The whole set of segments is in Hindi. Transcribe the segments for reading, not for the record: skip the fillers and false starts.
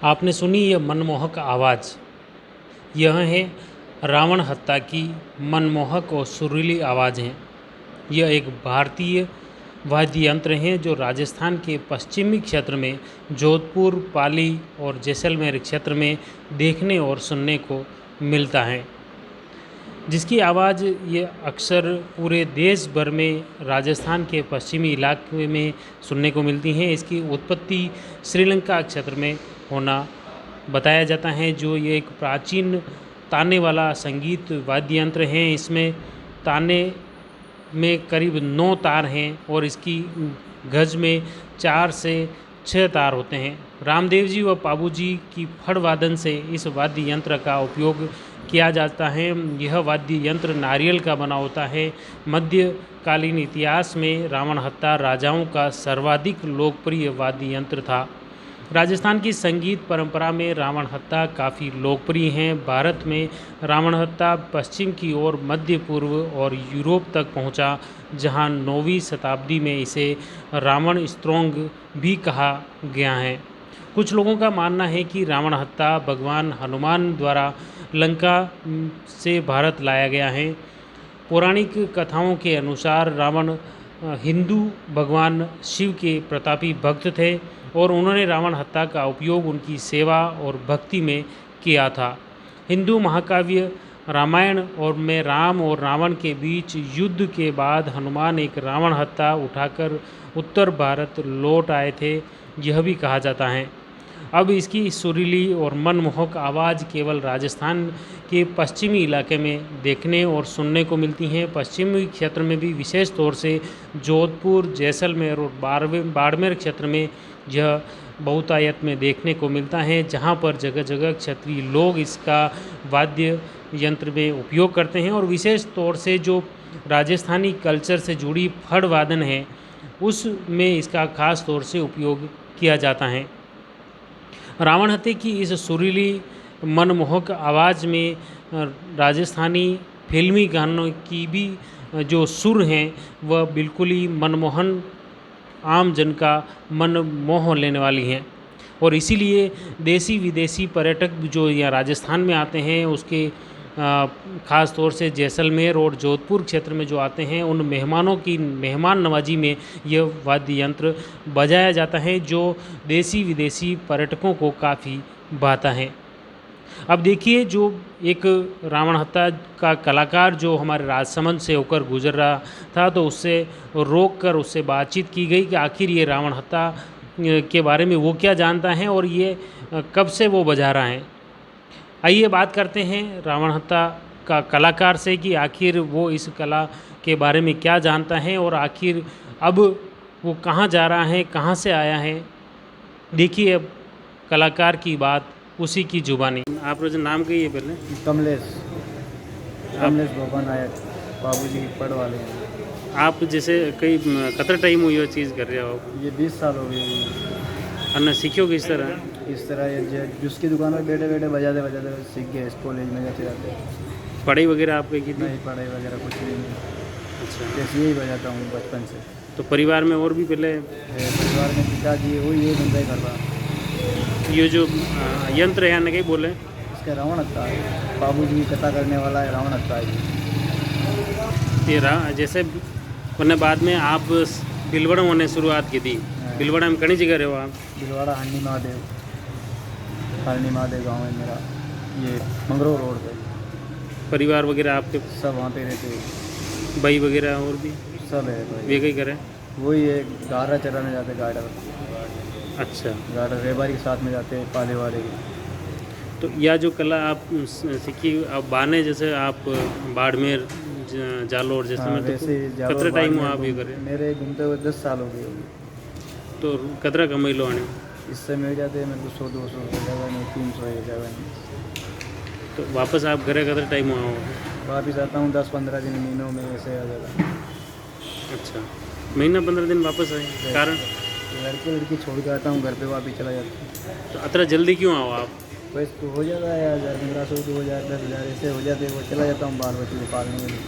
आपने सुनी यह मनमोहक आवाज़। यह है रावण हत्ता की मनमोहक और सुरीली आवाज़ है। यह एक भारतीय वाद्य यंत्र है जो राजस्थान के पश्चिमी क्षेत्र में जोधपुर, पाली और जैसलमेर क्षेत्र में देखने और सुनने को मिलता है, जिसकी आवाज़ ये अक्सर पूरे देश भर में राजस्थान के पश्चिमी इलाके में सुनने को मिलती हैं। इसकी उत्पत्ति श्रीलंका क्षेत्र में होना बताया जाता है, जो ये एक प्राचीन ताने वाला संगीत वाद्य यंत्र है। इसमें ताने में करीब 9 तार हैं और इसकी गज में 4 से 6 तार होते हैं। रामदेव जी व पाबू जी की फड़ वादन से इस वाद्य यंत्र का उपयोग किया जाता है। यह वाद्य यंत्र नारियल का बना होता है। मध्यकालीन इतिहास में रावण हत्ता राजाओं का सर्वाधिक लोकप्रिय वाद्य यंत्र था। राजस्थान की संगीत परंपरा में रावण हत्ता काफ़ी लोकप्रिय हैं। भारत में रावण हत्ता पश्चिम की ओर मध्य पूर्व और यूरोप तक पहुंचा, जहां 9वीं शताब्दी में इसे रावण स्त्रोंग भी कहा गया है। कुछ लोगों का मानना है कि रावण हत्ता भगवान हनुमान द्वारा लंका से भारत लाया गया है। पौराणिक कथाओं के अनुसार रावण हिंदू भगवान शिव के प्रतापी भक्त थे और उन्होंने रावण हत्ता का उपयोग उनकी सेवा और भक्ति में किया था। हिंदू महाकाव्य रामायण और में राम और रावण के बीच युद्ध के बाद हनुमान एक रावण हत्ता उठाकर उत्तर भारत लौट आए थे, यह भी कहा जाता है। अब इसकी सुरीली और मनमोहक आवाज़ केवल राजस्थान के पश्चिमी इलाके में देखने और सुनने को मिलती हैं। पश्चिमी क्षेत्र में भी विशेष तौर से जोधपुर, जैसलमेर और बाड़मेर क्षेत्र में यह बहुतायत में देखने को मिलता है, जहां पर जगह जगह क्षेत्रीय लोग इसका वाद्य यंत्र में उपयोग करते हैं। और विशेष तौर से जो राजस्थानी कल्चर से जुड़ी फड़ वादन है, उसमें इसका खास तौर से उपयोग किया जाता है। रावण हत्ते की इस सुरीली मनमोहक आवाज़ में राजस्थानी फिल्मी गानों की भी जो सुर हैं वह बिल्कुल ही मनमोहन आम जन का मन मोह लेने वाली हैं। और इसीलिए देसी विदेशी पर्यटक जो यहाँ राजस्थान में आते हैं, उसके ख़ास तौर से जैसलमेर और जोधपुर क्षेत्र में जो आते हैं, उन मेहमानों की मेहमान नवाजी में यह वाद्य यंत्र बजाया जाता है, जो देसी विदेशी पर्यटकों को काफ़ी भाता है। अब देखिए, जो एक रावण हत्ता का कलाकार जो हमारे राजसमंद से होकर गुजर रहा था, तो उससे रोक कर उससे बातचीत की गई कि आखिर ये रावण हत्ता के बारे में वो क्या जानता है और ये कब से वो बजा रहा है। आइए बात करते हैं रावण हत्ता का कलाकार से कि आखिर वो इस कला के बारे में क्या जानता है और आखिर अब वो कहाँ जा रहा है, कहाँ से आया है। देखिए अब कलाकार की बात उसी की जुबानी। आप रोज नाम कहिए पहले। कमलेश भगवान नायक बाबूजी पढ़ वाले हैं। आप जैसे कई कतर टाइम हुई वो चीज़ कर रहे हो आप? ये 20 साल हो गए। अन्ना सीखो किस तरह? इस तरह ये जिसकी दुकान पर बैठे बैठे बजाते सीख गए। इस कॉलेज में जाते जाते। पढ़ाई वगैरह आपकी की थी? नहीं, पढ़ाई वगैरह कुछ भी नहीं। अच्छा, जैसे यही बजाता हूँ बचपन से। तो परिवार में और भी पहले परिवार में पिताजी वही ये धंधा कर रहा। ये जो यंत्र है ना, कहीं बोले इसका रावण हत्ता है। बाबूजी की कथा करने वाला है रावण हत्ता है। ये जैसे वरना बाद में आप बिलवड़ा होने शुरुआत की थी। बिलवड़ा में कहीं जगह रहे हो आप? बिलवाड़ा हरणी महादेव गाँव है मेरा, ये मंगरो रोड पे। परिवार वगैरह आपके सब वहाँ पे रहते हैं, भाई वगैरह और भी सब है भाई। वे कहीं करें? वही है, गारा चराने जाते हैं, अच्छा, गाड़ा रेबारी के साथ में जाते हैं पाले वाले के। तो यह जो कला आप सीखी, अब बाने जैसे आप बाड़मेर जालोर जैसे में, तो कितना टाइम हुआ आप ये करें? मेरे घूमते हुए 10 साल हो गए होंगे। तो कितना कमाई लो आने? इससे मिल जाते हैं मेरे को 100-200 रुपये जगह नहीं, 300 है जगह नहीं। तो वापस आप घरे कितना टाइम हुआ हो? वापस आता हूँ 10-15 दिन, महीनों में ऐसे आ जाता। अच्छा, महीना 15 दिन वापस आए, कारण? लड़की छोड़ के आता हूँ, घर पे वापस चला जाता हूँ। तो इतना जल्दी क्यों आओ आप? बस तो हो जाता है 1500, 2000, 10,000 ऐसे हो जाते हैं। वो चला जाता हूँ बाल बच्चे को पालने के लिए।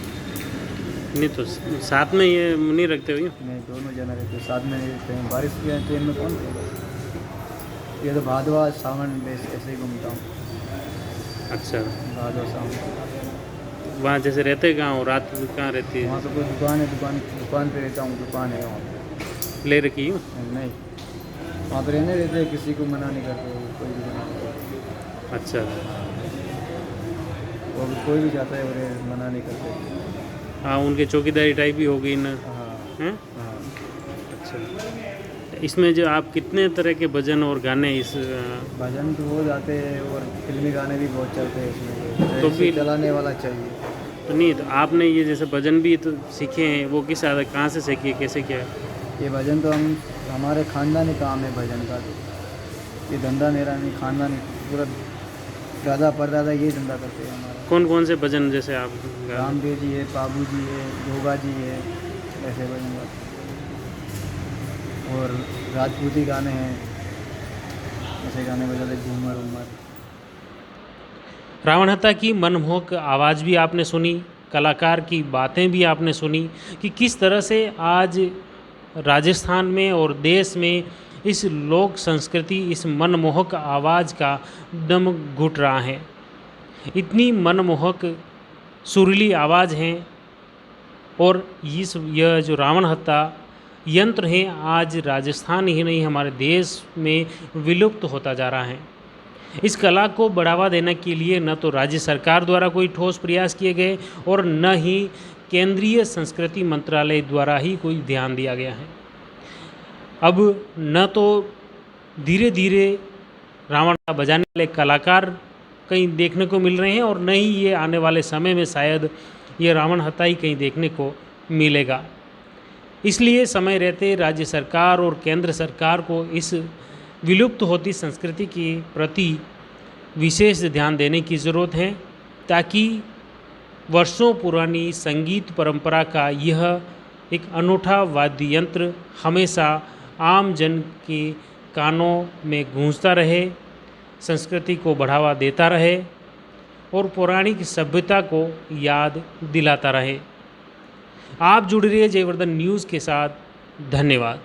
नहीं तो साथ में ये नहीं रखते हो? नहीं, दोनों जना रहते साथ में रहते हैं। बारिश के टाइम में कौन रहेगा? ये तो भादवा सावन बेस ऐसे ही घूमता हूँ। अच्छा, भादवा सावन वहाँ जैसे रहते कहाँ हो, रात कहाँ रहती है? वहाँ पे कोई दुकान है, दुकान पे रहता हूँ, दुकान है वहाँ पे। ले रखी हो? नहीं, वहाँ पे रहने देते, किसी को मना नहीं करते, कोई भी मना नहीं करते। अच्छा, वो भी कोई भी जाता है और मना नहीं करते। हाँ, उनके चौकीदारी टाइप ही होगी ना, हाँ हैं? हाँ। अच्छा, इसमें जो आप कितने तरह के भजन और गाने इस भजन तो हो जाते हैं और फिल्मी गाने भी बहुत चलते हैं इसमें, तो तो फिर- चलाने वाला चाहिए। तो नहीं, तो आपने ये जैसे भजन भी तो सीखे हैं, वो किस आदत कहाँ से सीखे, कैसे क्या? ये भजन तो हमारे खानदानी काम है भजन का, तो ये धंधा मेरा नहीं, खानदानी पूरा दादा परदादा ये धंधा करते हैं हमारा। कौन कौन से भजन जैसे आप गा- रामदेव जी है, बाबू जी है, गोगा जी है, ऐसे भजन गाते हैं। और राजपूती गाने हैं, ऐसे गाने बजाते, घूमर उमर। रावण हत्ता की मनमोहक आवाज़ भी आपने सुनी, कलाकार की बातें भी आपने सुनी कि किस तरह से आज राजस्थान में और देश में इस लोक संस्कृति, इस मनमोहक आवाज़ का दम घुट रहा है। इतनी मनमोहक सुरीली आवाज़ हैं और यह जो रावण हत्ता यंत्र हैं आज राजस्थान ही नहीं हमारे देश में विलुप्त होता जा रहा है। इस कला को बढ़ावा देने के लिए न तो राज्य सरकार द्वारा कोई ठोस प्रयास किए गए और न ही केंद्रीय संस्कृति मंत्रालय द्वारा ही कोई ध्यान दिया गया है। अब न तो धीरे धीरे रावण का बजाने वाले कलाकार कहीं देखने को मिल रहे हैं और न ही ये आने वाले समय में शायद ये रावण हत्ता ही कहीं देखने को मिलेगा। इसलिए समय रहते राज्य सरकार और केंद्र सरकार को इस विलुप्त होती संस्कृति के प्रति विशेष ध्यान देने की ज़रूरत है, ताकि वर्षों पुरानी संगीत परंपरा का यह एक अनूठा वाद्य यंत्र हमेशा आम जन के कानों में गूंजता रहे, संस्कृति को बढ़ावा देता रहे और पौराणिक सभ्यता को याद दिलाता रहे। आप जुड़ रहिए जयवर्धन न्यूज़ के साथ। धन्यवाद।